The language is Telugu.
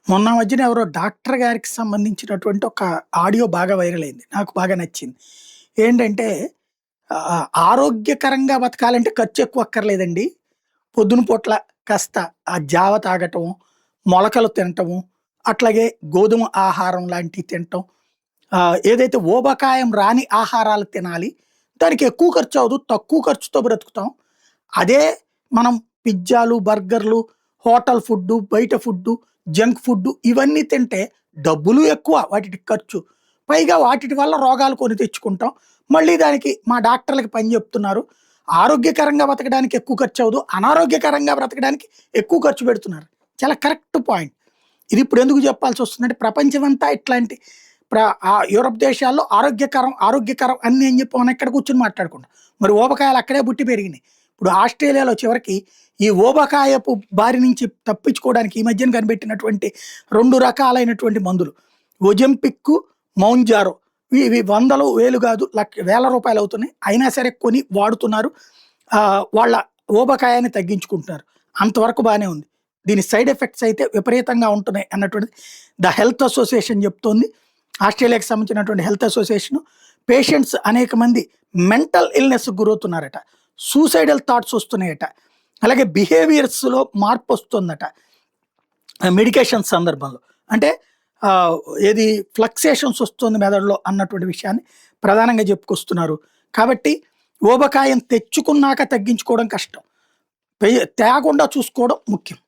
మొన్న మధ్యన ఎవరో డాక్టర్ గారికి సంబంధించినటువంటి ఒక ఆడియో బాగా వైరల్ అయింది. నాకు బాగా నచ్చింది. ఏంటంటే ఆరోగ్యకరంగా బతకాలంటే ఖర్చు ఎక్కువ అక్కర్లేదండి. పొద్దున పూట్ల కాస్త ఆ జావ తాగటము, మొలకలు తినటము, అట్లాగే గోధుమ ఆహారం లాంటివి తినటం. ఏదైతే ఊబకాయం రాని ఆహారాలు తినాలి. దానికి ఎక్కువ ఖర్చు అవ్వదు. తక్కువ ఖర్చుతో బ్రతుకుతాం. అదే మనం పిజ్జాలు, బర్గర్‌లు, హోటల్ ఫుడ్డు, బయట ఫుడ్డు, జంక్ ఫుడ్డు ఇవన్నీ తింటే డబ్బులు ఎక్కువ వాటికి ఖర్చు. పైగా వాటిటి వల్ల రోగాలు కొని తెచ్చుకుంటాం. మళ్ళీ దానికి మా డాక్టర్‌లకి పని జెప్తున్నారు. ఆరోగ్యకరంగా బతకడానికి ఎక్కువ ఖర్చు అవ్వదు. అనారోగ్యకరంగా బ్రతకడానికి ఎక్కువ ఖర్చు పెడుతున్నారు. చాలా కరెక్ట్ పాయింట్. ఇది ఇప్పుడు ఎందుకు చెప్పాల్సొస్తుందంటే ప్రపంచమంతా ఇట్లాంటి యూరప్ దేశాల్లో ఆరోగ్యకరం, ఆరోగ్యకరం అన్నీ అని చెప్పి మనం ఇక్కడ కూర్చొని మాట్లాడుకుంటాం. మరి ఊబకాయాలు అక్కడే పుట్టి పెరిగినాయి. ఇప్పుడు ఆస్ట్రేలియాలో చివరికి ఈ ఊబకాయపు బారి నుంచి తప్పించుకోవడానికి ఈ మధ్యన కనిపెట్టినటువంటి 2 రకాలైనటువంటి మందులు. ఒజెంపిక్కు, మౌంజారో ఇవి వందలు, వేలు కాదు వేల రూపాయలు అవుతున్నాయి. అయినా సరే కొని వాడుతున్నారు. వాళ్ళ ఊబకాయాన్ని తగ్గించుకుంటున్నారు. అంతవరకు బానే ఉంది. దీని సైడ్ ఎఫెక్ట్స్ అయితే విపరీతంగా ఉంటున్నాయి అన్నటువంటిది ద హెల్త్ అసోసియేషన్ చెప్తోంది. ఆస్ట్రేలియాకి సంబంధించినటువంటి హెల్త్ అసోసియేషను పేషెంట్స్ అనేక మంది మెంటల్ ఇల్‌నెస్‌కి గురవుతున్నారట. సూసైడల్ థాట్స్ వస్తున్నాయట. అలాగే బిహేవియర్స్‌లో మార్పొస్తుందట. మెడికేషన్ సందర్భంలో. అంటే ఏది ఫ్లక్సేషన్స్ వస్తుంది మెదడులో అన్నటువంటి విషయాన్ని ప్రధానంగా చెప్పుకొస్తున్నారు. కాబట్టి ఊబకాయం తెచ్చుకున్నాక తగ్గించుకోవడం కష్టం. తేకుండా చూసుకోవడం ముఖ్యం.